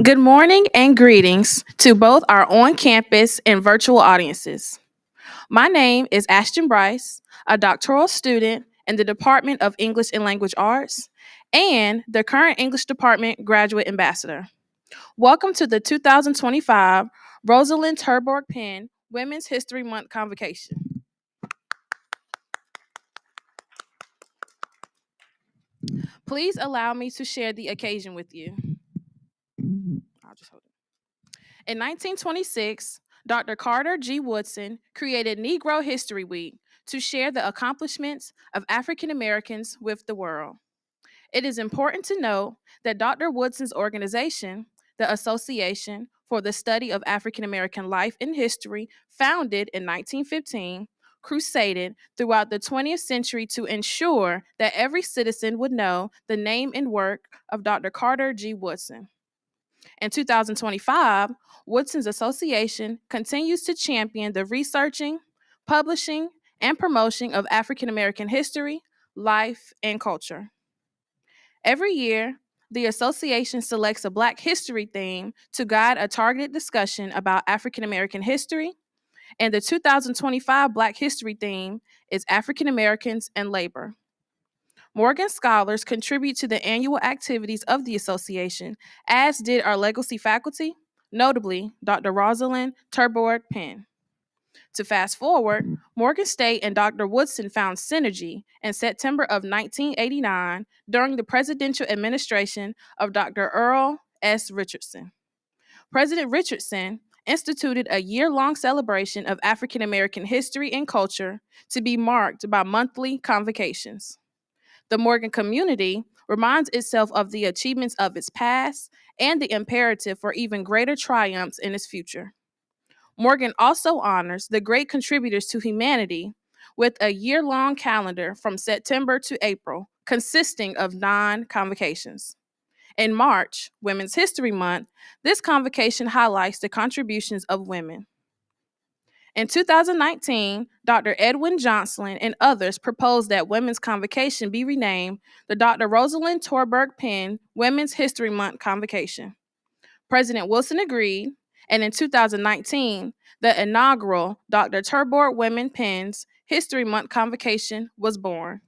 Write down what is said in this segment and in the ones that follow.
Good morning and greetings to both our on campus and virtual audiences. My name is Ashton Bryce, a doctoral student in the Department of English and Language Arts and the current English Department Graduate Ambassador. Welcome to the 2025 Rosalind Terborg Penn Women's History Month Convocation. Please allow me to share the occasion with you. I'll just hold it. In 1926, Dr. Carter G. Woodson created Negro History Week to share the accomplishments of African Americans with the world. It is important to note that Dr. Woodson's organization, the Association for the Study of African American Life and History, founded in 1915, crusaded throughout the 20th century to ensure that every citizen would know the name and work of Dr. Carter G. Woodson. In 2025, Woodson's association continues to champion the researching, publishing, and promotion of African American history, life, and culture. Every year, the association selects a Black history theme to guide a targeted discussion about African American history, and the 2025 Black history theme is African Americans and Labor. Morgan scholars contribute to the annual activities of the association, as did our legacy faculty, notably Dr. Rosalind Terborg Penn. To fast forward, Morgan State and Dr. Woodson found synergy in September of 1989 during the presidential administration of Dr. Earl S. Richardson. President Richardson instituted a year-long celebration of African American history and culture to be marked by monthly convocations. The Morgan community reminds itself of the achievements of its past and the imperative for even greater triumphs in its future. Morgan also honors the great contributors to humanity with a year long calendar from September to April, consisting of 9 convocations. In March, Women's History Month, this convocation highlights the contributions of women. In 2019, Dr. Edwin Johnson and others proposed that Women's Convocation be renamed the Dr. Rosalind Torberg Penn Women's History Month Convocation. President Wilson agreed, and in 2019, the inaugural Dr. Terborg Women Penn's History Month Convocation was born.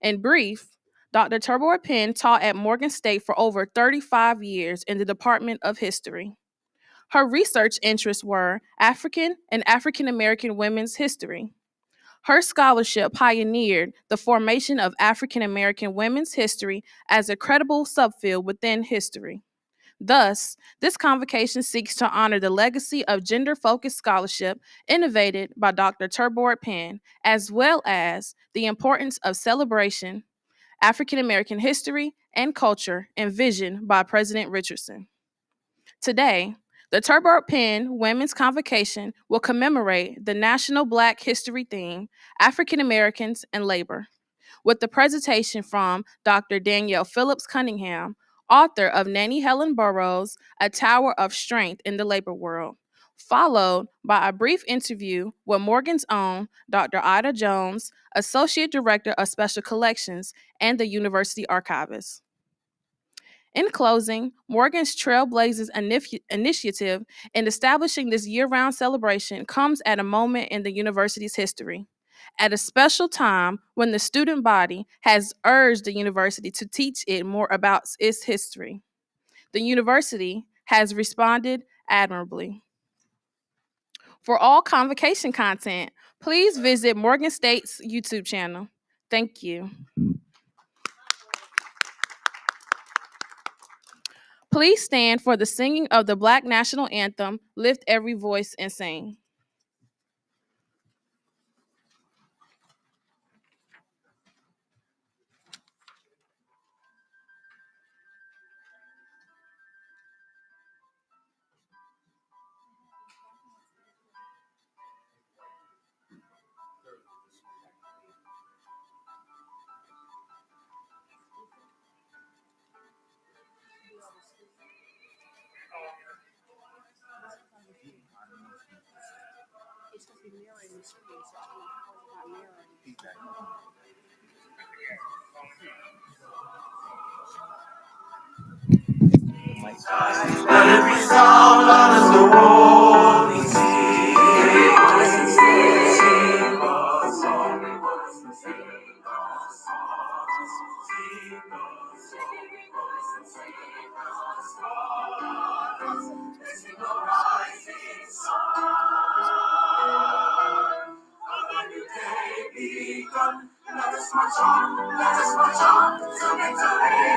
In brief, Dr. Terborg Penn taught at Morgan State for over 35 years in the Department of History. Her research interests were African and African American women's history. Her scholarship pioneered the formation of African American women's history as a credible subfield within history. Thus, this convocation seeks to honor the legacy of gender focused scholarship innovated by Dr. Terborg Penn, as well as the importance of celebration, African American history, and culture envisioned by President Richardson. Today, the Terborg Penn Women's Convocation will commemorate the National Black History theme, African Americans and Labor, with the presentation from Dr. Danielle Phillips-Cunningham, author of Nannie Helen Burroughs' A Tower of Strength in the Labor World, followed by a brief interview with Morgan's own Dr. Ida Jones, Associate Director of Special Collections and the University Archivist. In closing, Morgan's Trailblazers initiative in establishing this year round celebration comes at a moment in the university's history, at a special time when the student body has urged the university to teach it more about its history. The university has responded admirably. For all convocation content, please visit Morgan State's YouTube channel. Thank you. Please stand for the singing of the Black National Anthem. Lift every voice and sing. Let it resound loud as the rolling sea. Sing a song. Sing a song. Sing a song. Sing a rising sun. A new day begun. Let us march on. Let us march on to victory.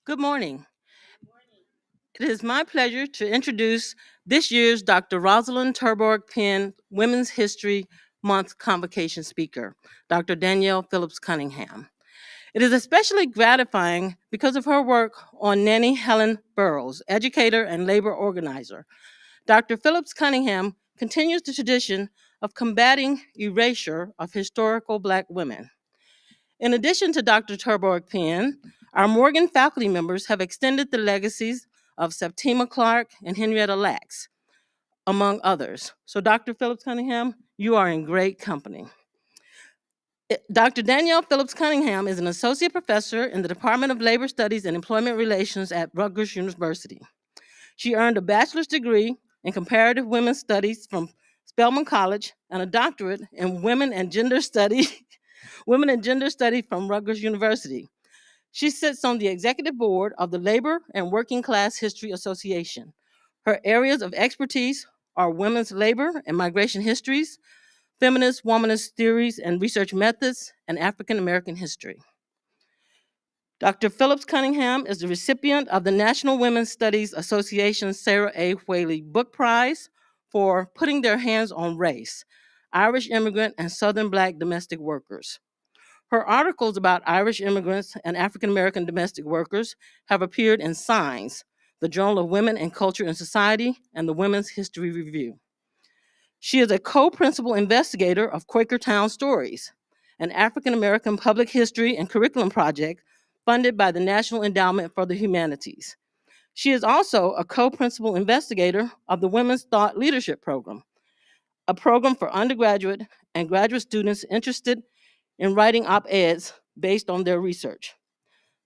Good morning. It is my pleasure to introduce this year's Dr. Rosalind Terborg Penn Women's History Month Convocation speaker, Dr. Danielle Phillips-Cunningham. It is especially gratifying because of her work on Nanny Helen Burroughs, educator and labor organizer. Dr. Phillips-Cunningham continues the tradition of combating erasure of historical Black women. In addition to Dr. Terborg Penn, Our Morgan faculty members have extended the legacies of Septima Clark and Henrietta Lacks, among others. So, Dr. Phillips-Cunningham, you are in great company. Dr. Danielle Phillips-Cunningham is an associate professor in the Department of Labor Studies and Employment Relations at Rutgers University. She earned a bachelor's degree in comparative women's studies from Spelman College and a doctorate in women and gender study from Rutgers University. She sits on the executive board of the Labor and Working Class History Association. Her areas of expertise are women's labor and migration histories, feminist womanist theories and research methods, and African American history. Dr. Phillips-Cunningham is the recipient of the National Women's Studies Association Sarah A. Whaley Book Prize for Putting Their Hands on Race, Irish Immigrant and Southern Black Domestic Workers. Her articles about Irish immigrants and African American domestic workers have appeared in Signs, the Journal of Women and Culture and Society, and the Women's History Review. She is a co-principal investigator of Quakertown Stories, an African American public history and curriculum project funded by the National Endowment for the Humanities. She is also a co-principal investigator of the Women's Thought Leadership Program, a program for undergraduate and graduate students interested in writing op-eds based on their research.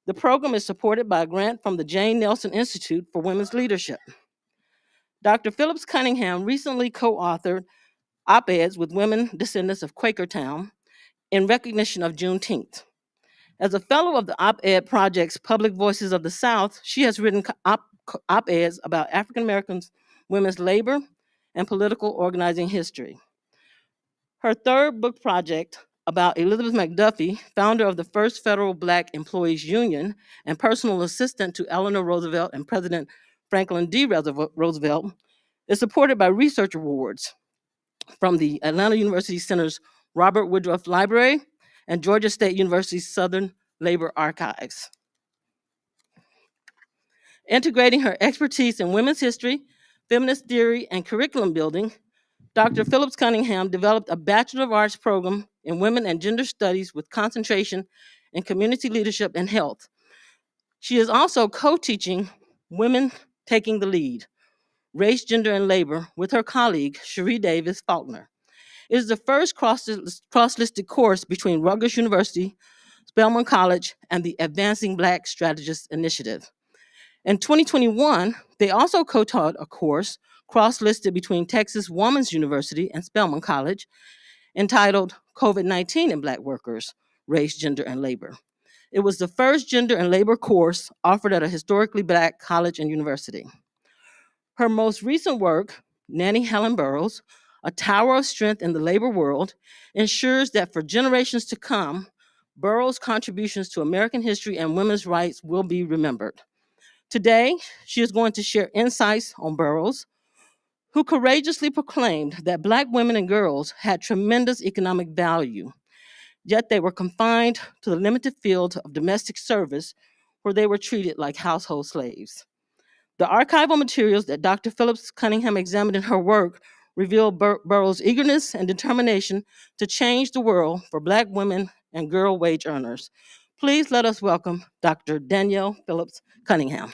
The program is supported by a grant from the Jane Nelson Institute for Women's Leadership. Dr. Phillips-Cunningham recently co-authored op-eds with women descendants of Quakertown in recognition of Juneteenth. As a fellow of the op-ed project's Public Voices of the South, she has written op-eds about African American women's labor and political organizing history. Her third book project about Elizabeth McDuffie, founder of the first federal Black Employees Union and personal assistant to Eleanor Roosevelt and President Franklin D. Roosevelt, is supported by research awards from the Atlanta University Center's Robert Woodruff Library and Georgia State University's Southern Labor Archives. Integrating her expertise in women's history, feminist theory, and curriculum building, Dr. Phillips-Cunningham developed a Bachelor of Arts program in Women and Gender Studies with concentration in community leadership and health. She is also co-teaching Women Taking the Lead, Race, Gender, and Labor with her colleague, Cherie Davis Faulkner. It is the first cross-listed course between Rutgers University, Spelman College, and the Advancing Black Strategists Initiative. In 2021, they also co-taught a course cross-listed between Texas Woman's University and Spelman College entitled COVID-19 and Black Workers, Race, Gender, and Labor. It was the first gender and labor course offered at a historically Black college and university. Her most recent work, Nanny Helen Burroughs, A Tower of Strength in the Labor World, ensures that for generations to come, Burroughs' contributions to American history and women's rights will be remembered. Today, she is going to share insights on Burroughs, who courageously proclaimed that Black women and girls had tremendous economic value, yet they were confined to the limited field of domestic service where they were treated like household slaves. The archival materials that Dr. Phillips-Cunningham examined in her work reveal Burroughs' eagerness and determination to change the world for Black women and girl wage earners. Please let us welcome Dr. Danielle Phillips-Cunningham.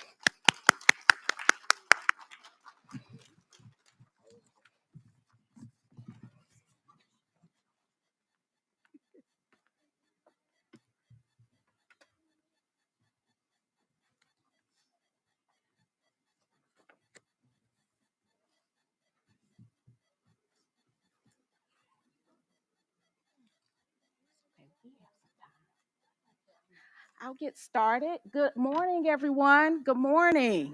I'll get started. Good morning, everyone. Good morning.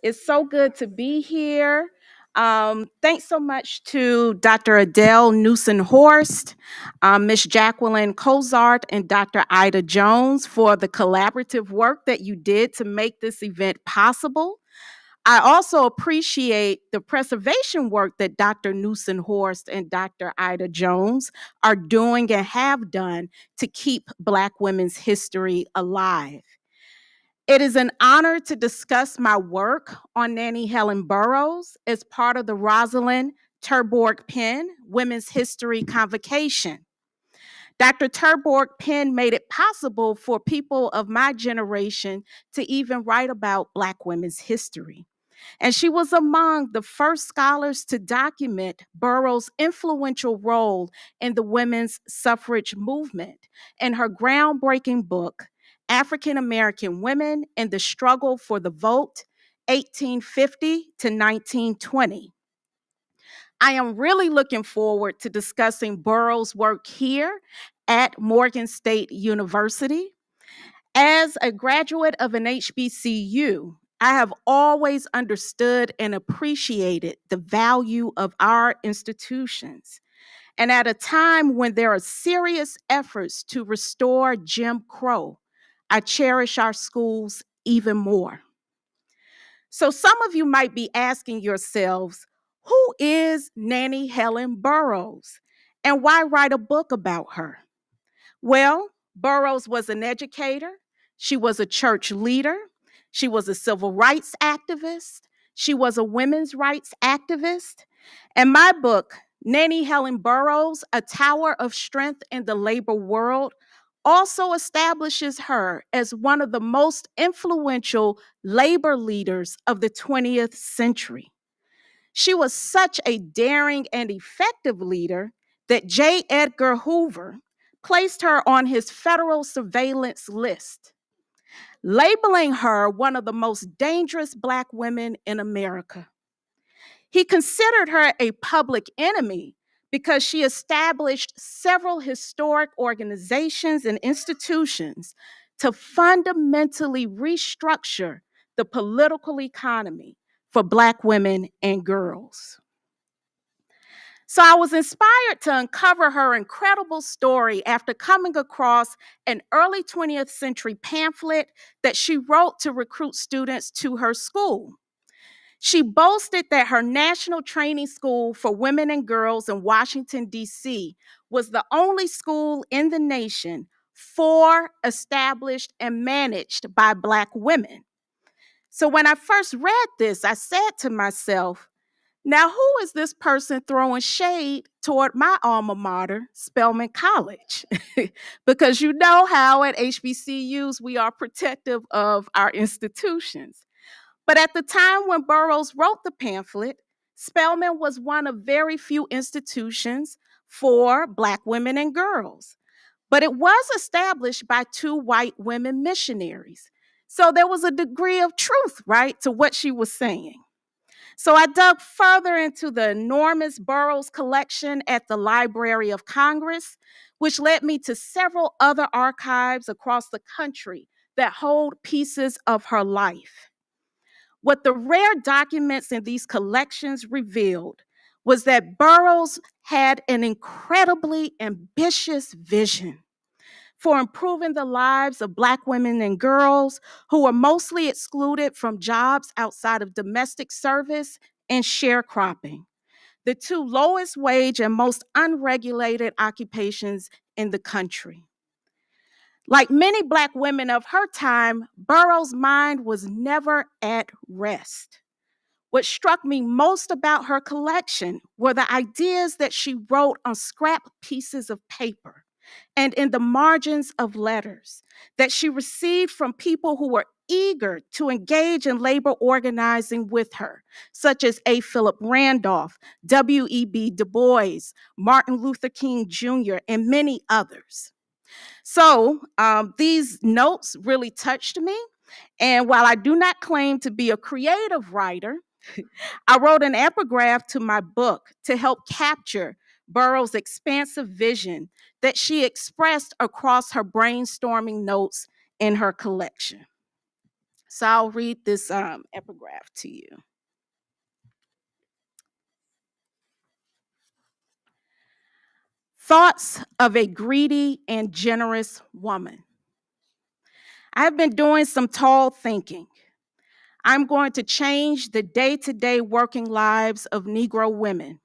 It's so good to be here. Thanks so much to Dr. Adele Newson-Horst, Miss Jacqueline Cozart, and Dr. Ida Jones for the collaborative work that you did to make this event possible. I also appreciate the preservation work that Dr. Newson Horst and Dr. Ida Jones are doing and have done to keep Black women's history alive. It is an honor to discuss my work on Nanny Helen Burroughs as part of the Rosalind Terborg Penn Women's History Convocation. Dr. Terborg Penn made it possible for people of my generation to even write about Black women's history. And she was among the first scholars to document Burroughs' influential role in the women's suffrage movement in her groundbreaking book, African American Women and the Struggle for the Vote, 1850 to 1920. I am really looking forward to discussing Burroughs' work here at Morgan State University. As a graduate of an HBCU, I have always understood and appreciated the value of our institutions. And at a time when there are serious efforts to restore Jim Crow, I cherish our schools even more. So, some of you might be asking yourselves, who is Nannie Helen Burroughs? And why write a book about her? Well, Burroughs was an educator, she was a church leader, she was a civil rights activist, she was a women's rights activist. And my book, Nannie Helen Burroughs, A Tower of Strength in the Labor World, also establishes her as one of the most influential labor leaders of the 20th century. She was such a daring and effective leader that J. Edgar Hoover placed her on his federal surveillance list, labeling her one of the most dangerous Black women in America. He considered her a public enemy because she established several historic organizations and institutions to fundamentally restructure the political economy for Black women and girls. So I was inspired to uncover her incredible story after coming across an early 20th century pamphlet that she wrote to recruit students to her school. She boasted that her National Training School for Women and Girls in Washington, D.C. was the only school in the nation for, established, and managed by Black women. So when I first read this, I said to myself, now who is this person throwing shade toward my alma mater, Spelman College? Because you know how at HBCUs we are protective of our institutions. But at the time when Burroughs wrote the pamphlet, Spelman was one of very few institutions for Black women and girls. But it was established by two white women missionaries. So there was a degree of truth, right, to what she was saying. So I dug further into the enormous Burroughs collection at the Library of Congress, which led me to several other archives across the country that hold pieces of her life. What the rare documents in these collections revealed was that Burroughs had an incredibly ambitious vision for improving the lives of Black women and girls who were mostly excluded from jobs outside of domestic service and sharecropping, the two lowest wage and most unregulated occupations in the country. Like many Black women of her time, Burroughs' mind was never at rest. What struck me most about her collection were the ideas that she wrote on scrap pieces of paper and in the margins of letters that she received from people who were eager to engage in labor organizing with her, such as A. Philip Randolph, W.E.B. Du Bois, Martin Luther King Jr., and many others. So these notes really touched me. And while I do not claim to be a creative writer, I wrote an epigraph to my book to help capture Burroughs' expansive vision that she expressed across her brainstorming notes in her collection. So I'll read this epigraph to you. Thoughts of a greedy and generous woman. I've been doing some tall thinking. I'm going to change the day-to-day working lives of Negro women.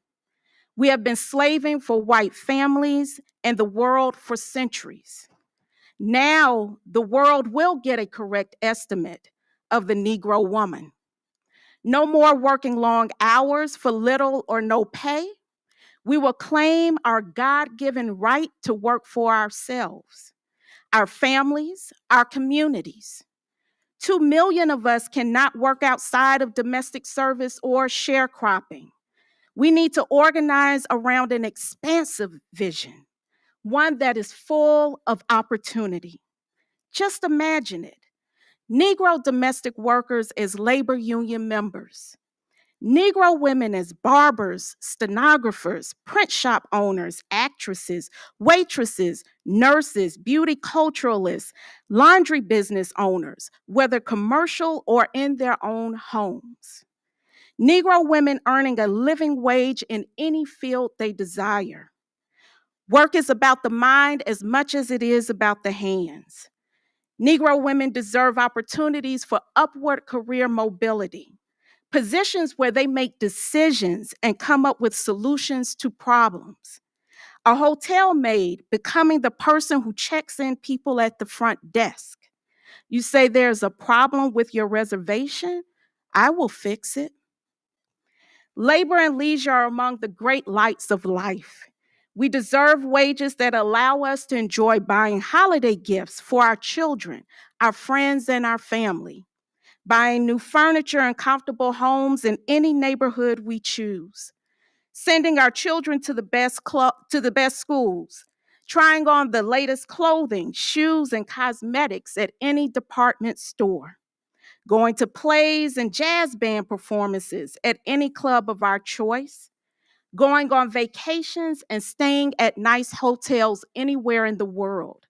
We have been slaving for white families and the world for centuries. Now, the world will get a correct estimate of the Negro woman. No more working long hours for little or no pay. We will claim our God given right to work for ourselves, our families, our communities. 2 million of us cannot work outside of domestic service or sharecropping. We need to organize around an expansive vision, one that is full of opportunity. Just imagine it. Negro domestic workers as labor union members, Negro women as barbers, stenographers, print shop owners, actresses, waitresses, nurses, beauty culturalists, laundry business owners, whether commercial or in their own homes. Negro women earning a living wage in any field they desire. Work is about the mind as much as it is about the hands. Negro women deserve opportunities for upward career mobility, positions where they make decisions and come up with solutions to problems. A hotel maid becoming the person who checks in people at the front desk. You say there's a problem with your reservation? I will fix it. Labor and leisure are among the great lights of life. We deserve wages that allow us to enjoy buying holiday gifts for our children, our friends, and our family, buying new furniture and comfortable homes in any neighborhood we choose, sending our children to the best schools, trying on the latest clothing, shoes, and cosmetics at any department store, going to plays and jazz band performances at any club of our choice, going on vacations and staying at nice hotels anywhere in the world,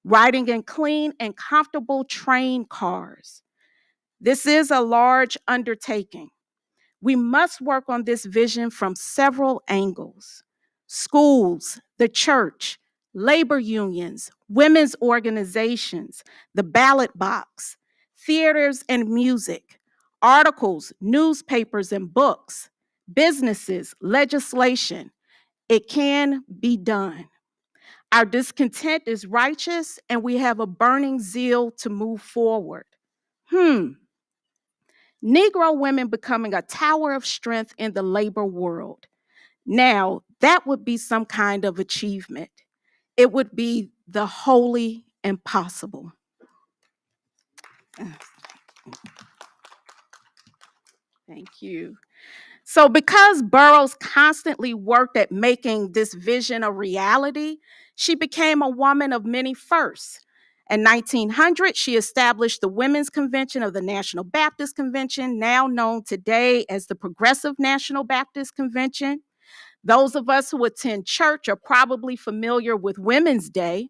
riding in clean and comfortable train cars. This is a large undertaking. We must work on this vision from several angles: schools, the church, labor unions, women's organizations, the ballot box, theaters and music, articles, newspapers and books, businesses, legislation. It can be done. Our discontent is righteous, and we have a burning zeal to move forward. Hmm. Negro women becoming a tower of strength in the labor world. Now, that would be some kind of achievement. It would be the wholly impossible. Thank you. So, because Burroughs constantly worked at making this vision a reality, she became a woman of many firsts. In 1900, she established the Women's Convention of the National Baptist Convention, now known today as the Progressive National Baptist Convention. Those of us who attend church are probably familiar with Women's Day.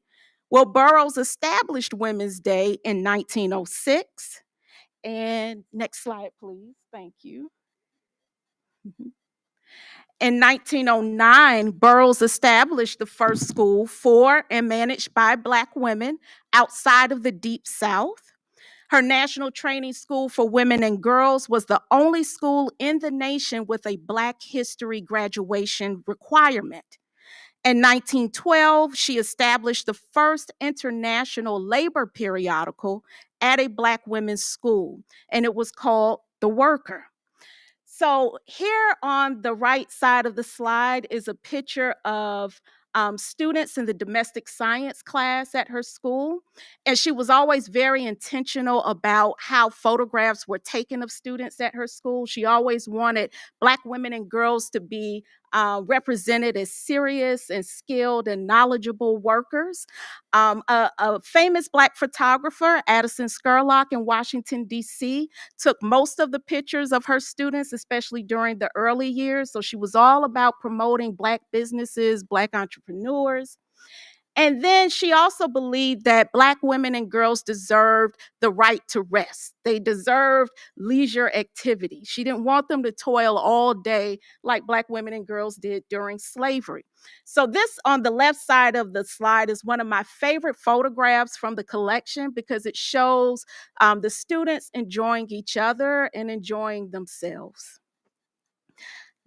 Well, Burroughs established Women's Day in 1906. And next slide, please. Thank you. In 1909, Burroughs established the first school for and managed by Black women outside of the Deep South. Her National Training School for Women and Girls was the only school in the nation with a Black History graduation requirement. In 1912, she established the first international labor periodical at a Black women's school, and it was called The Worker. So here on the right side of the slide is a picture of students in the domestic science class at her school. And she was always very intentional about how photographs were taken of students at her school. She always wanted Black women and girls to be represented as serious and skilled and knowledgeable workers. A famous Black photographer, Addison Scurlock in Washington, D.C., took most of the pictures of her students, especially during the early years. So she was all about promoting Black businesses, Black entrepreneurs. And then she also believed that Black women and girls deserved the right to rest. They deserved leisure activity. She didn't want them to toil all day like Black women and girls did during slavery. So, this on the left side of the slide is one of my favorite photographs from the collection because it shows the students enjoying each other and enjoying themselves.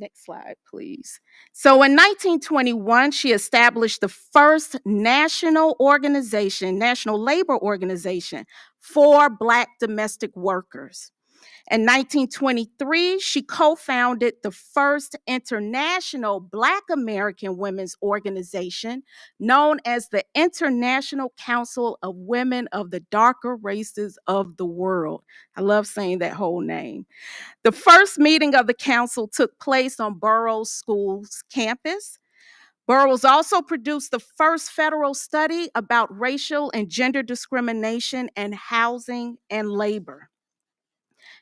Next slide, please. So in 1921, she established the first national organization, national labor organization for Black domestic workers. In 1923, she co-founded the first international Black American women's organization known as the International Council of Women of the Darker Races of the World. I love saying that whole name. The first meeting of the council took place on Burroughs School's campus. Burroughs also produced the first federal study about racial and gender discrimination in housing and labor.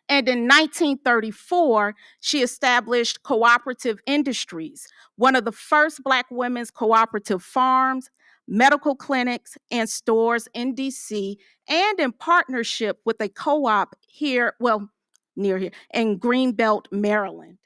And in 1934, she established Cooperative Industries, one of the first Black women's cooperative farms, medical clinics, and stores in DC, and in partnership with a co op here, well, near here, in Greenbelt, Maryland.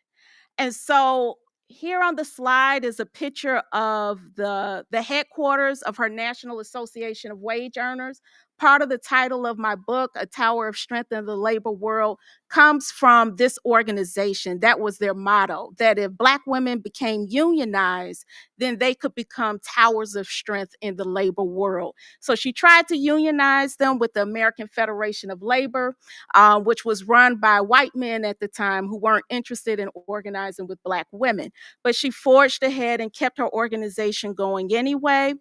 And so here on the slide is a picture of the headquarters of her National Association of Wage Earners. Part of the title of my book, A Tower of Strength in the Labor World, comes from this organization. That was their motto, that if Black women became unionized, then they could become towers of strength in the labor world. So she tried to unionize them with the American Federation of Labor, which was run by white men at the time who weren't interested in organizing with Black women. But she forged ahead and kept her organization going anyway.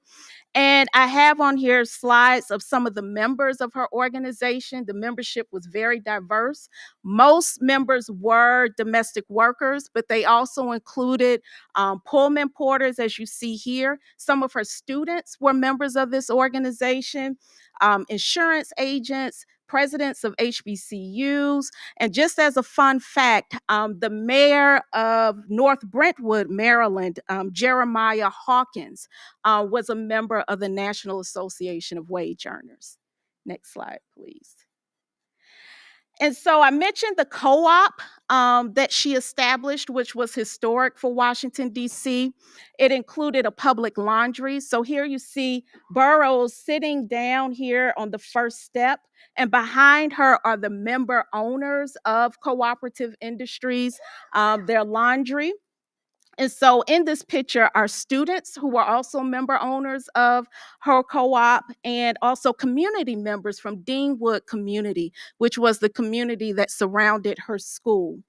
And I have on here slides of some of the members of her organization. The membership was very diverse. Most members were domestic workers, but they also included Pullman porters, as you see here. Some of her students were members of this organization, insurance agents, presidents of HBCUs. And just as a fun fact, the mayor of North Brentwood, Maryland, Jeremiah Hawkins, was a member of the National Association of Wage Earners. Next slide, please. And so I mentioned the co-op that she established, which was historic for Washington, D.C. It included a public laundry. So here you see Burroughs sitting down here on the first step, and behind her are the member owners of Cooperative Industries, their laundry. And so in this picture are students who are also member owners of her co-op, and also community members from Deanwood community, which was the community that surrounded her school.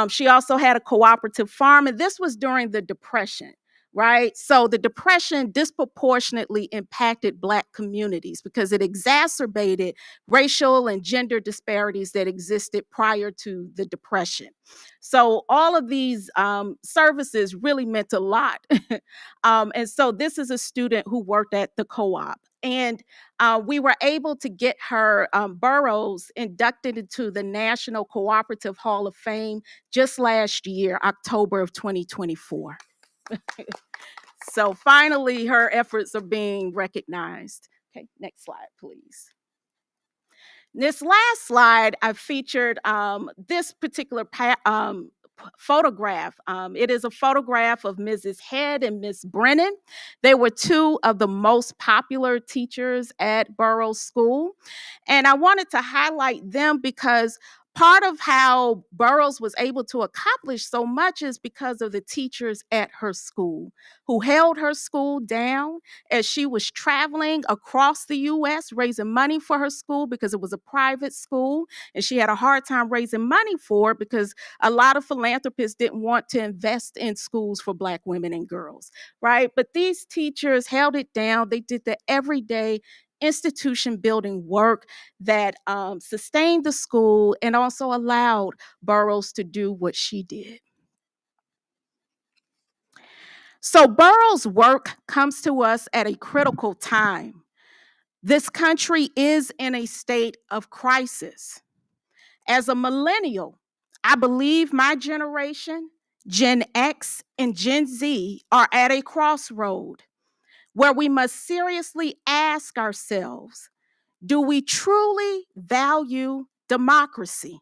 She also had a cooperative farm, and this was during the Depression, right? So the Depression disproportionately impacted Black communities because it exacerbated racial and gender disparities that existed prior to the Depression. So all of these services really meant a lot. And so this is a student who worked at the co-op. And we were able to get her, Burroughs, inducted into the National Cooperative Hall of Fame just last year, October of 2024. So finally, her efforts are being recognized. Okay, next slide, please. This last slide, I featured this particular photograph. It is a photograph of Mrs. Head and Miss Brennan. They were two of the most popular teachers at Burroughs School. And I wanted to highlight them because part of how Burroughs was able to accomplish so much is because of the teachers at her school who held her school down as she was traveling across the US raising money for her school because it was a private school, and she had a hard time raising money for it because a lot of philanthropists didn't want to invest in schools for Black women and girls, right? But these teachers held it down. They did the everyday institution building work that sustained the school and also allowed Burroughs to do what she did. So Burroughs' work comes to us at a critical time. This country is in a state of crisis. As a millennial, I believe my generation, Gen X and Gen Z, are at a crossroad where we must seriously ask ourselves, do we truly value democracy?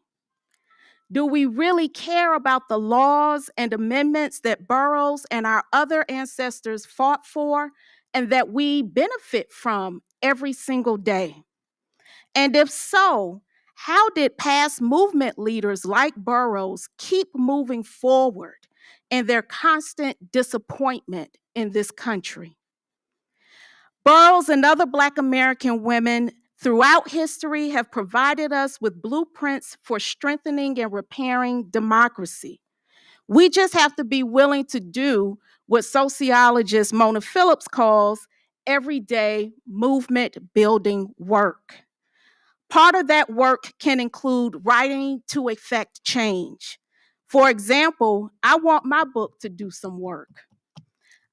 Do we really care about the laws and amendments that Burroughs and our other ancestors fought for and that we benefit from every single day? And if so, how did past movement leaders like Burroughs keep moving forward in their constant disappointment in this country? Burroughs and other Black American women throughout history have provided us with blueprints for strengthening and repairing democracy. We just have to be willing to do what sociologist Mona Phillips calls everyday movement building work. Part of that work can include writing to effect change. For example, I want my book to do some work.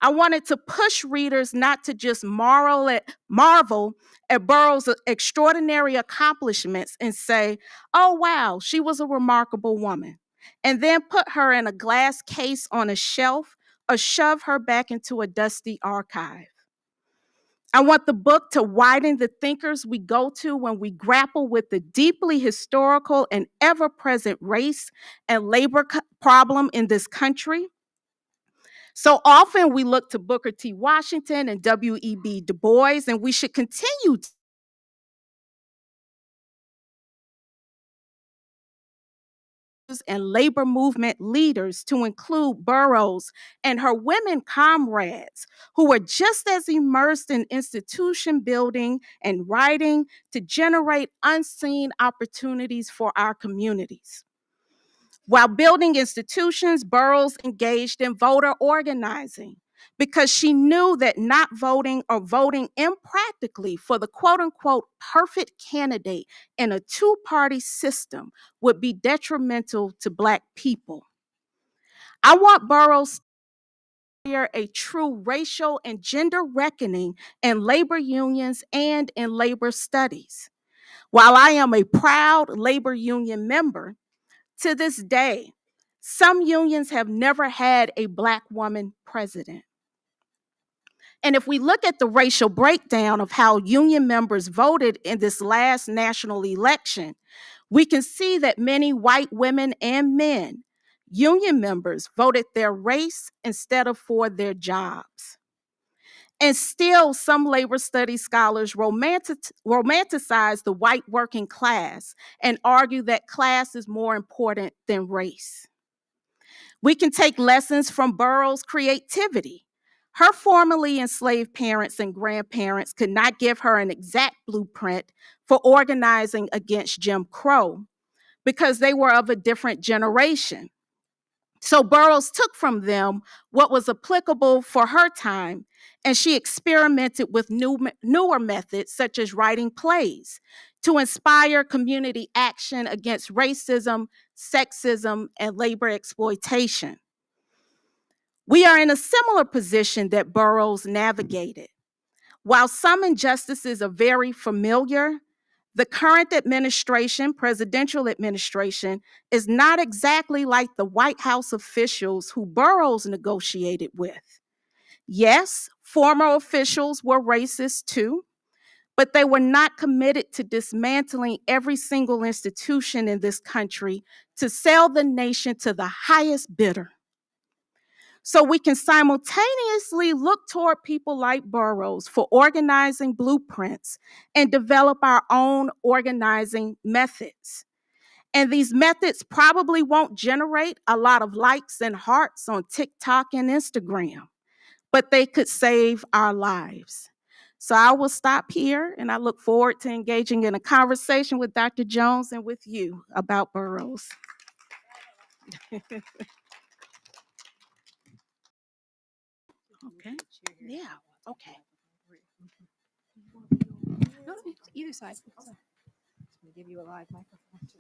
I wanted to push readers not to just marvel at Burroughs' extraordinary accomplishments and say, oh, wow, she was a remarkable woman, and then put her in a glass case on a shelf or shove her back into a dusty archive. I want the book to widen the thinkers we go to when we grapple with the deeply historical and ever present race and labor problem in this country. So often we look to Booker T. Washington and W.E.B. Du Bois, and we should continue to and labor movement leaders to include Burroughs and her women comrades who were just as immersed in institution building and writing to generate unseen opportunities for our communities. While building institutions, Burroughs engaged in voter organizing because she knew that not voting or voting impractically for the quote unquote perfect candidate in a two-party system would be detrimental to Black people. I want Burroughs to hear a true racial and gender reckoning in labor unions and in labor studies. While I am a proud labor union member, to this day, some unions have never had a Black woman president. And if we look at the racial breakdown of how union members voted in this last national election, we can see that many white women and men, union members, voted their race instead of for their jobs. And still, some labor studies scholars romanticize the white working class and argue that class is more important than race. We can take lessons from Burroughs' creativity. Her formerly enslaved parents and grandparents could not give her an exact blueprint for organizing against Jim Crow because they were of a different generation. So Burroughs took from them what was applicable for her time, and she experimented with newer methods, such as writing plays, to inspire community action against racism, sexism, and labor exploitation. We are in a similar position that Burroughs navigated. While some injustices are very familiar, the current administration, presidential administration, is not exactly like the White House officials who Burroughs negotiated with. Yes, former officials were racist too, but they were not committed to dismantling every single institution in this country to sell the nation to the highest bidder. So we can simultaneously look toward people like Burroughs for organizing blueprints and develop our own organizing methods. And these methods probably won't generate a lot of likes and hearts on TikTok and Instagram, but they could save our lives. So I will stop here, and I look forward to engaging in a conversation with Dr. Jones and with you about Burroughs. Okay. Yeah. Okay. No, either side. I'm going to give you a live microphone too.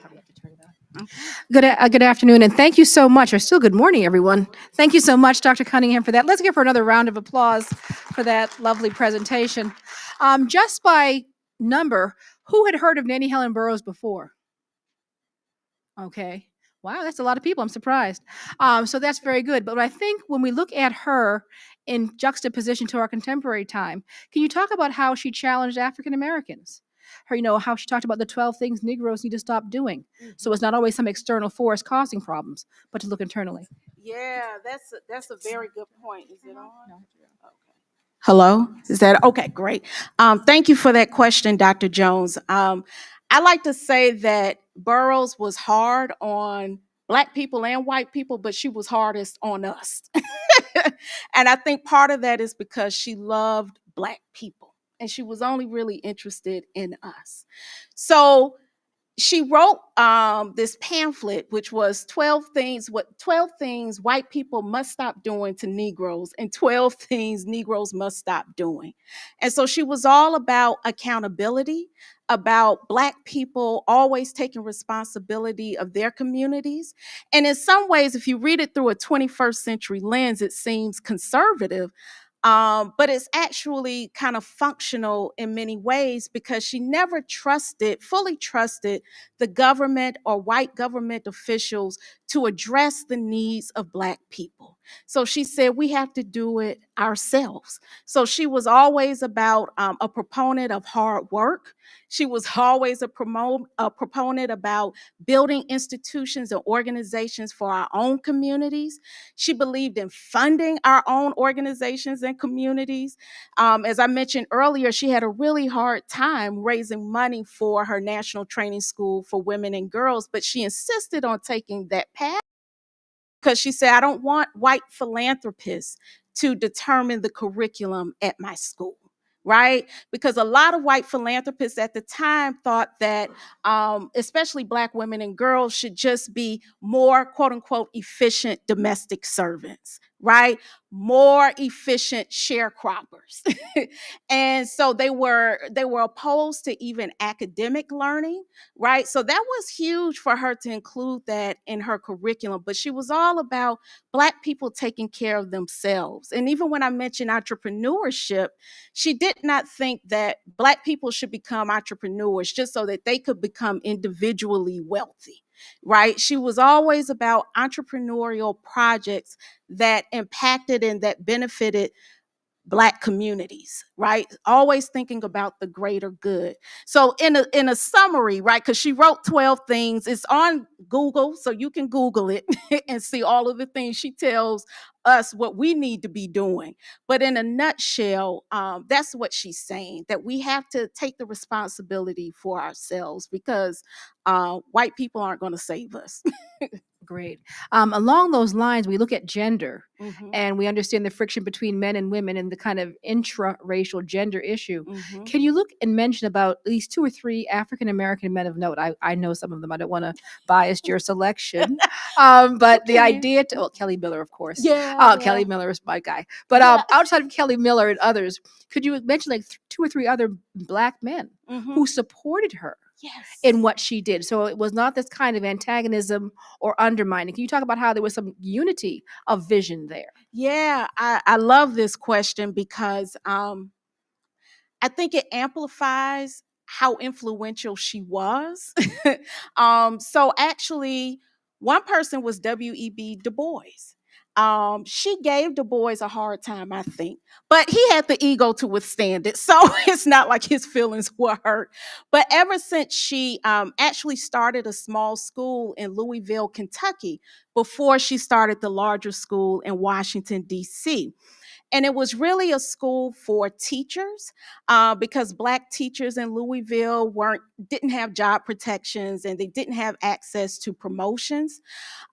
Probably have to turn it on. Good afternoon, and thank you so much, or still good morning, everyone. Thank you so much, Dr. Cunningham, for that. Let's give her another round of applause for that lovely presentation. Just by number, who had heard of Nannie Helen Burroughs before? Okay. Wow, that's a lot of people. I'm surprised. So that's very good. But I think when we look at her in juxtaposition to our contemporary time, can you talk about how she challenged African Americans? Her, how she talked about the 12 things Negroes need to stop doing. So it's not always some external force causing problems, but to look internally. Yeah, that's a very good point. Is it on? No. Okay. Hello? Is that okay? Great. Thank you for that question, Dr. Jones. I like to say that Burroughs was hard on Black people and white people, but she was hardest on us. And I think part of that is because she loved Black people. And she was only really interested in us. So she wrote this pamphlet, which was 12 things white people must stop doing to Negroes, and 12 things Negroes must stop doing. And so she was all about accountability, about Black people always taking responsibility of their communities. And in some ways, if you read it through a 21st century lens, it seems conservative, but it's actually kind of functional in many ways, because she never fully trusted the government or white government officials to address the needs of Black people. So she said we have to do it ourselves. So she was always about a proponent of hard work. She was always a proponent about building institutions and organizations for our own communities. She believed in funding our own organizations and communities. As I mentioned earlier, she had a really hard time raising money for her National Training School for Women and Girls, but she insisted on taking that path, because she said, I don't want white philanthropists to determine the curriculum at my school. Right? Because a lot of white philanthropists at the time thought that, especially Black women and girls, should just be more, quote unquote, efficient domestic servants, right? More efficient sharecroppers. And so they were opposed to even academic learning, right? So that was huge for her to include that in her curriculum. But she was all about Black people taking care of themselves. And even when I mentioned entrepreneurship, she did not think that Black people should become entrepreneurs just so that they could become individually wealthy, right? She was always about entrepreneurial projects that impacted and that benefited Black communities, right? Always thinking about the greater good. So in a summary, right, because she wrote 12 things, it's on Google, so you can Google it and see all of the things she tells us what we need to be doing. But in a nutshell, that's what she's saying, that we have to take the responsibility for ourselves, because white people aren't going to save us. Great. Along those lines, we look at gender Mhm, and we understand the friction between men and women and the kind of intra-racial gender issue. mhm. Can you look and mention about at least 2 or 3 African American men of note? I know some of them. I don't want to bias your selection, but the Okay. idea to, well, Kelly Miller, of course. Yeah, yeah, Kelly Miller is my guy. But yeah. outside of Kelly Miller and others, could you mention like 2 or 3 other Black men Mhm. who supported her Yes. in what she did? So it was not this kind of antagonism or undermining. Can you talk about how there was some unity of vision there? Yeah, I love this question, because I think it amplifies how influential she was. So actually, one person was W.E.B. Du Bois. She gave Du Bois a hard time, I think, but he had the ego to withstand it. So it's not like his feelings were hurt. But ever since she actually started a small school in Louisville, Kentucky, before she started the larger school in Washington, D.C., and it was really a school for teachers, because Black teachers in Louisville didn't have job protections, and they didn't have access to promotions.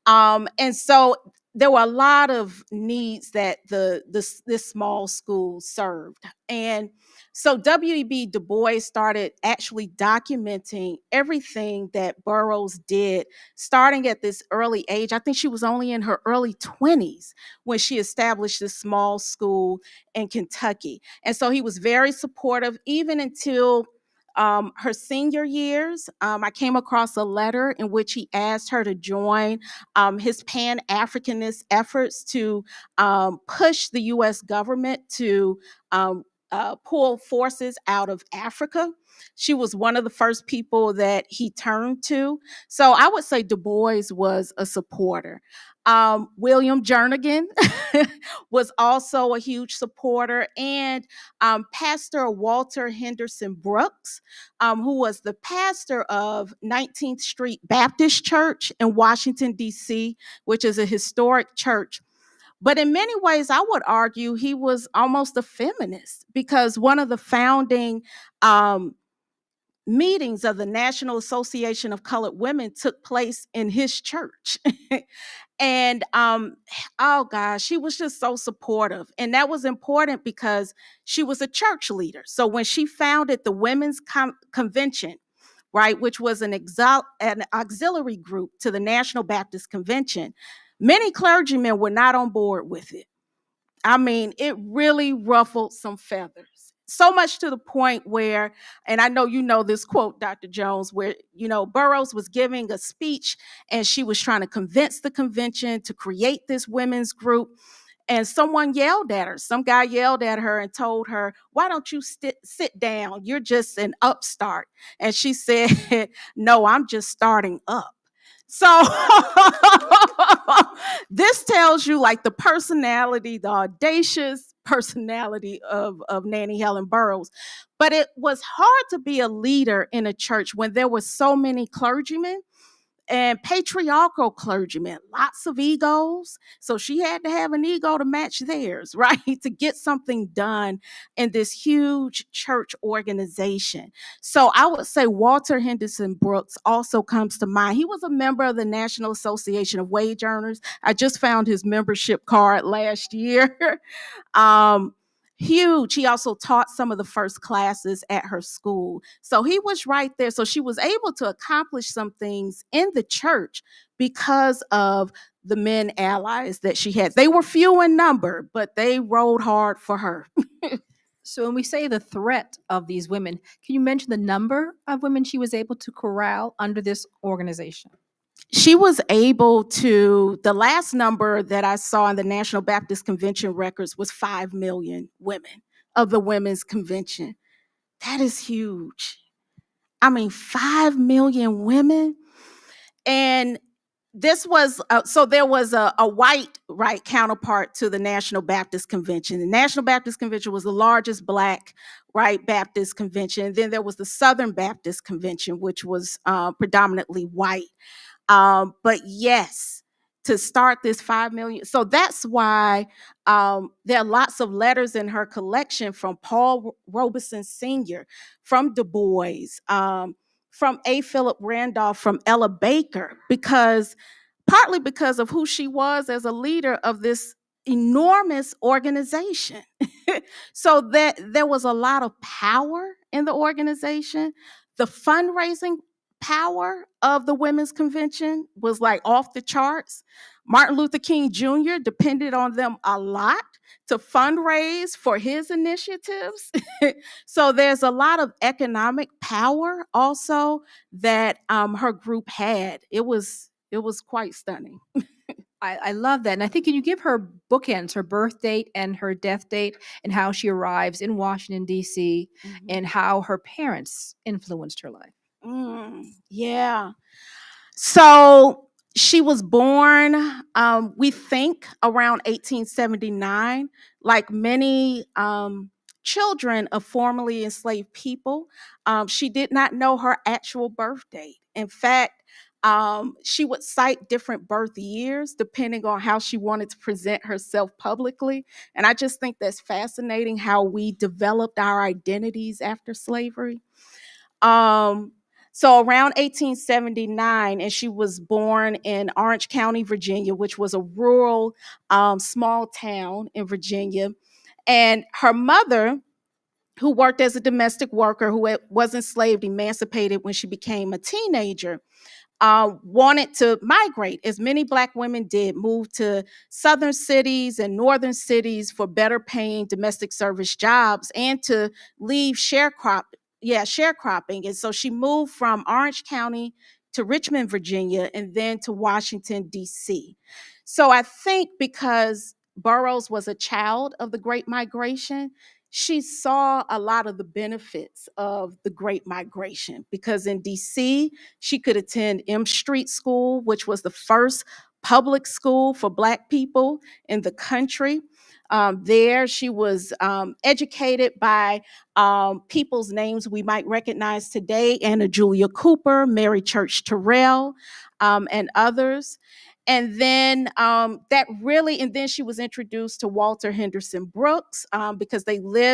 And so there were a lot of needs that this small school served. And so W.E.B. Du Bois started actually documenting everything that Burroughs did, starting at this early age. I think she was only in her early 20s when she established this small school in Kentucky. And so he was very supportive even until her senior years. I came across a letter in which he asked her to join his Pan Africanist efforts to push the US government to pull forces out of Africa. She was one of the first people that he turned to. So I would say Du Bois was a supporter. William Jernigan was also a huge supporter, and Pastor Walter Henderson Brooks, who was the pastor of 19th Street Baptist Church in Washington, D.C., which is a historic church. But in many ways, I would argue he was almost a feminist, because one of the founding um, meetings of the National Association of Colored Women took place in his church. And Oh gosh, she was just so supportive. And that was important because she was a church leader. So when she founded the Women's Convention, right, which was an auxiliary group to the National Baptist Convention, many clergymen were not on board with it. I mean, it really ruffled some feathers. So much to the point where, and I know you know this quote, Dr. Jones, where, Burroughs was giving a speech and she was trying to convince the convention to create this women's group. And someone yelled at her. Some guy yelled at her and told her, "Why don't you sit down? You're just an upstart." And she said, "No, I'm just starting up." So this tells you like the personality, the audacious personality of Nanny Helen Burroughs. But it was hard to be a leader in a church when there were so many clergymen and patriarchal clergymen, lots of egos. So she had to have an ego to match theirs, right? To get something done in this huge church organization. So I would say Walter Henderson Brooks also comes to mind. He was a member of the National Association of Wage Earners. I just found his membership card last year. um, Huge. He also taught some of the first classes at her school. So he was right there. So she was able to accomplish some things in the church because of the men allies that she had. They were few in number, but they rode hard for her. So when we say the threat of these women, can you mention the number of women she was able to corral under this organization? She was able to, the last number that I saw in the National Baptist Convention records was 5 million women of the Women's Convention. That is huge. I mean, 5 million women. And this was, so there was a white, right, counterpart to the National Baptist Convention. The National Baptist Convention was the largest Black, right, Baptist convention. And then there was the Southern Baptist Convention, which was predominantly white. But yes, to start this 5 million. So that's why there are lots of letters in her collection from Paul Robeson Sr., from Du Bois, from A. Philip Randolph, from Ella Baker, because partly because of who she was as a leader of this enormous organization. So that there was a lot of power in the organization. The fundraising power of the Women's Convention was like off the charts. Martin Luther King Jr. depended on them a lot to fundraise for his initiatives. So there's a lot of economic power also that her group had. It was quite stunning. I love that. And I think, can you give her bookends, her birth date and her death date, and how she arrives in Washington, D.C., and how her parents influenced her life? Yeah. So she was born, we think, around 1879. Like many children of formerly enslaved people, she did not know her actual birth date. In fact, she would cite different birth years depending on how she wanted to present herself publicly. And I just think that's fascinating how we developed our identities after slavery. Um, so around 1879, and she was born in Orange County, Virginia, which was a rural, small town in Virginia. And her mother, who worked as a domestic worker, who was enslaved, emancipated when she became a teenager, wanted to migrate, as many Black women did, move to southern cities and northern cities for better paying domestic service jobs and to leave sharecropping. And so she moved from Orange County to Richmond, Virginia, and then to Washington, D.C. So I think because Burroughs was a child of the Great Migration, she saw a lot of the benefits of the Great Migration because in DC, she could attend M Street School, which was the first public school for Black people in the country. There, she was educated by people's names we might recognize today: Anna Julia Cooper, Mary Church Terrell, and others. And then and then she was introduced to Walter Henderson Brooks because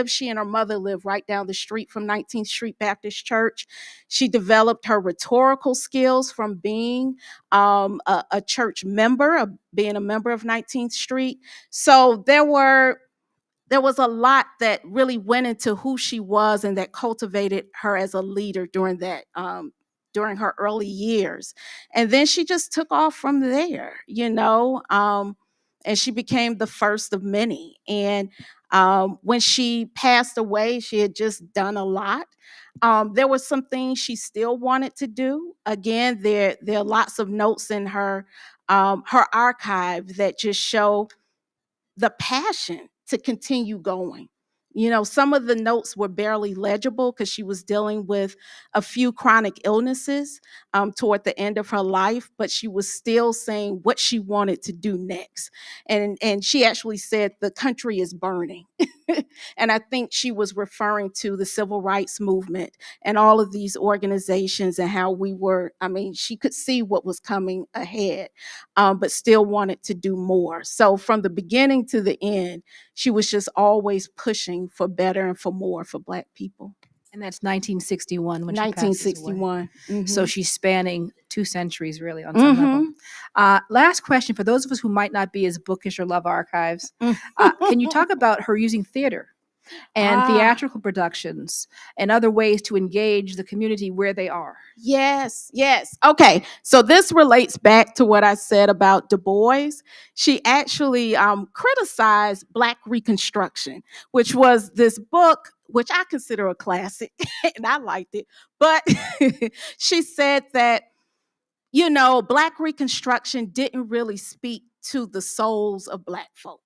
she and her mother lived right down the street from 19th Street Baptist Church. She developed her rhetorical skills from being a church member, being a member of 19th Street. So there was a lot that really went into who she was and that cultivated her as a leader during her early years. And then she just took off from there, and she became the first of many. And when she passed away, she had just done a lot. There were some things she still wanted to do. Again, there are lots of notes in her archive that just show the passion to continue going. Some of the notes were barely legible because she was dealing with a few chronic illnesses toward the end of her life, but she was still saying what she wanted to do next. And she actually said, "The country is burning." And I think she was referring to the civil rights movement and all of these organizations and how she could see what was coming ahead, but still wanted to do more. So from the beginning to the end, she was just always pushing for better and for more for Black people. And that's 1961 when she passes away. 1961. So she's spanning 2 centuries, really, on some level. Last question for those of us who might not be as bookish or love archives. Can you talk about her using theater and theatrical productions and other ways to engage the community where they are? Yes. Okay. So this relates back to what I said about Du Bois. She actually criticized Black Reconstruction, which was this book, which I consider a classic, and I liked it. But she said that, Black Reconstruction didn't really speak to the souls of Black folk.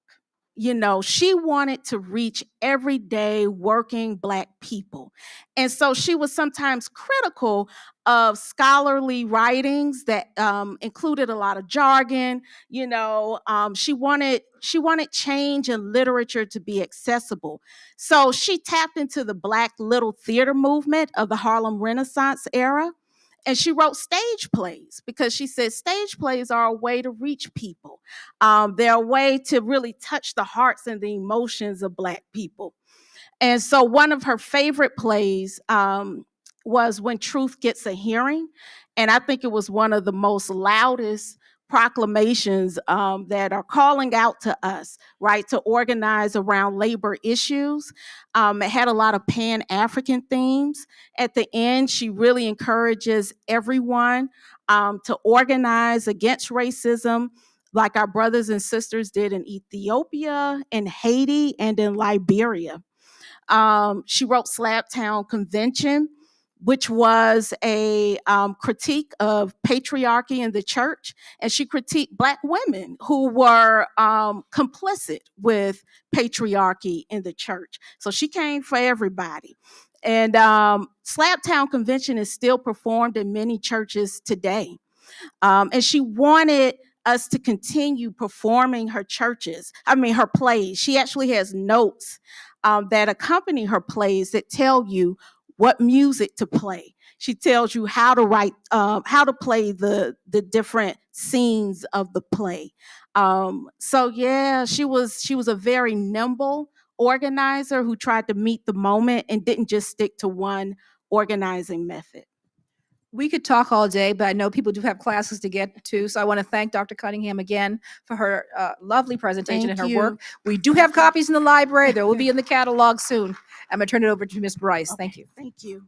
She wanted to reach everyday working Black people. And so she was sometimes critical of scholarly writings that included a lot of jargon. She wanted change in literature to be accessible. So she tapped into the Black little theater movement of the Harlem Renaissance era. And she wrote stage plays because she said stage plays are a way to reach people. They're a way to really touch the hearts and the emotions of Black people. And so one of her favorite plays was When Truth Gets a Hearing. And I think it was one of the most loudest proclamations that are calling out to us, right, to organize around labor issues. It had a lot of Pan-African themes. At the end, she really encourages everyone to organize against racism, like our brothers and sisters did in Ethiopia, in Haiti, and in Liberia. She wrote Slabtown Convention, which was a critique of patriarchy in the church. And she critiqued Black women who were complicit with patriarchy in the church. So she came for everybody. And Slabtown Convention is still performed in many churches today. And she wanted us to continue performing her plays. She actually has notes that accompany her plays that tell you what music to play. She tells you how to write, how to play the different scenes of the play. So yeah, she was a very nimble organizer who tried to meet the moment and didn't just stick to one organizing method. We could talk all day, but I know people do have classes to get to. So I want to thank Dr. Cunningham again for her lovely presentation and her work. We do have copies in the library. They will be in the catalog soon. I'm going to turn it over to Ms. Bryce. Okay, Thank you. Thank you.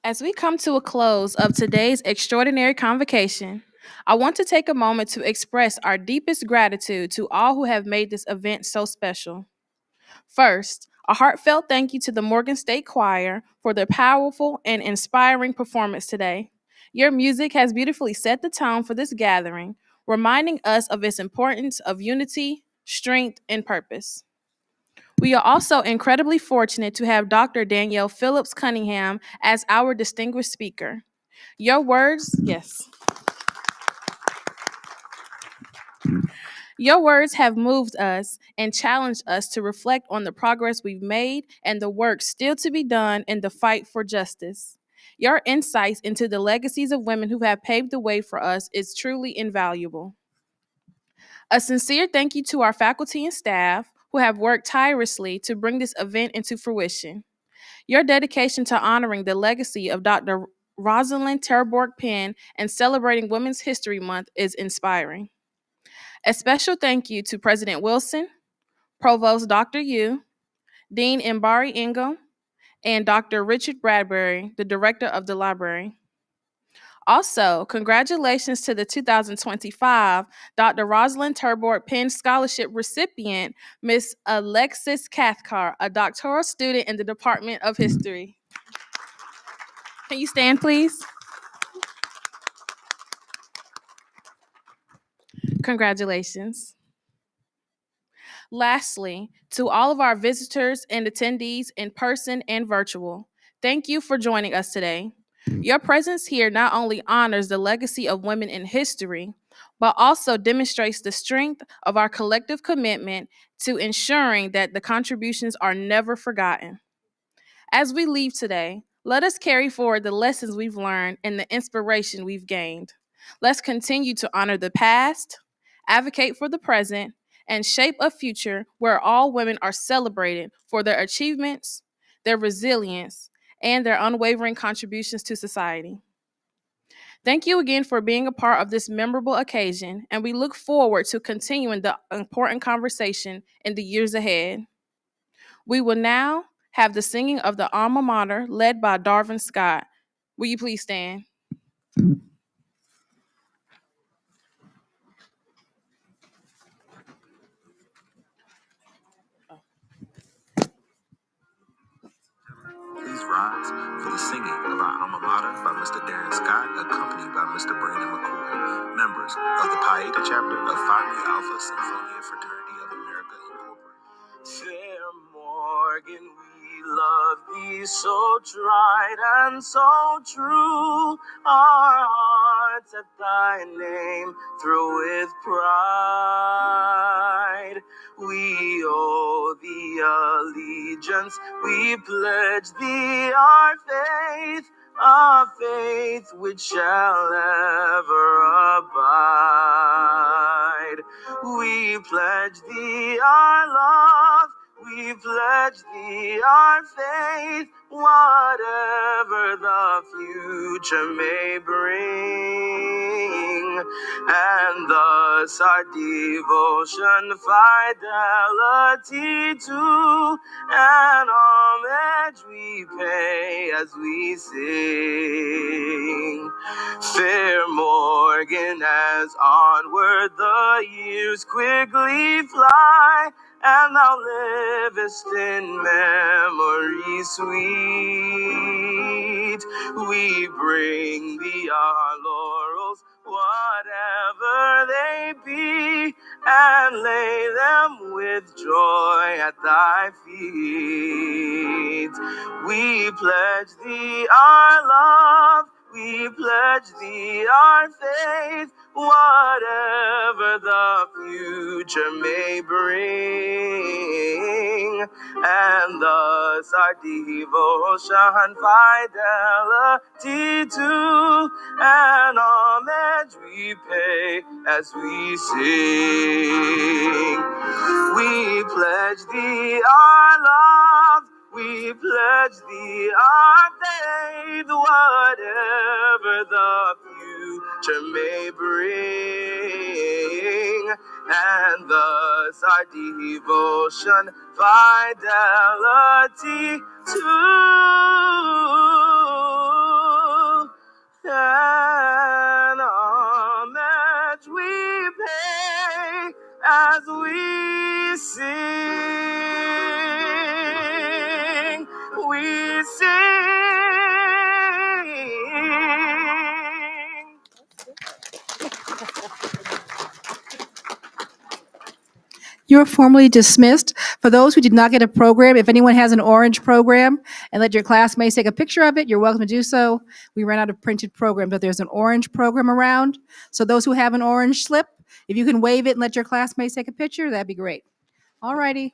As we come to a close of today's extraordinary convocation, I want to take a moment to express our deepest gratitude to all who have made this event so special. First, a heartfelt thank you to the Morgan State Choir for their powerful and inspiring performance today. Your music has beautifully set the tone for this gathering, reminding us of its importance of unity, strength, and purpose. We are also incredibly fortunate to have Dr. Danielle Phillips-Cunningham as our distinguished speaker. Your words, yes. Your words have moved us and challenged us to reflect on the progress we've made and the work still to be done in the fight for justice. Your insights into the legacies of women who have paved the way for us is truly invaluable. A sincere thank you to our faculty and staff who have worked tirelessly to bring this event into fruition. Your dedication to honoring the legacy of Dr. Rosalind Terborg Penn and celebrating Women's History Month is inspiring. A special thank you to President Wilson, Provost Dr. Yu, Dean Mbari Ingham, and Dr. Richard Bradbury, the Director of the Library. Also, congratulations to the 2025 Dr. Rosalind Terborg Penn Scholarship recipient, Miss Alexis Cathcart, a doctoral student in the Department of History. Can you stand, please? Congratulations. Lastly, to all of our visitors and attendees in person and virtual, thank you for joining us today. Your presence here not only honors the legacy of women in history, but also demonstrates the strength of our collective commitment to ensuring that the contributions are never forgotten. As we leave today, let us carry forward the lessons we've learned and the inspiration we've gained. Let's continue to honor the past, advocate for the present, and shape a future where all women are celebrated for their achievements, their resilience, and their unwavering contributions to society. Thank you again for being a part of this memorable occasion, and we look forward to continuing the important conversation in the years ahead. We will now have the singing of the alma mater led by Darvin Scott. Will you please stand? Please rise for the singing of our alma mater by Mr. Darren Scott, accompanied by Mr. Brandon McCoy, members of the Pi Eta chapter of Phi Beta Alpha Symphonia Fraternity of America, Incorporated. Fair Morgan, we love thee so tried and so true. Our hearts at thy name thrill with pride. We owe thee allegiance, we pledge thee our faith, a faith which shall ever abide. We pledge thee our love, we pledge thee our faith, whatever the future may bring. And thus our devotion, fidelity to, and homage we pay as we sing. Fair Morgan, as onward the years quickly fly, and thou livest in memory sweet, we bring thee our laurels, whatever they be, and lay them with joy at thy feet. We pledge thee our love, we pledge thee our faith, whatever the future may bring. And thus our devotion, fidelity to, and homage we pay as we sing. We pledge thee our love, we pledge thee our faith, whatever the future may bring. And thus our devotion, fidelity to, and homage we pay as we sing. We sing. You're formally dismissed. For those who did not get a program, if anyone has an orange program and let your classmates take a picture of it, you're welcome to do so. We ran out of printed programs, but there's an orange program around. So those who have an orange slip, If you can wave it and let your classmates take a picture, that'd be great. All righty.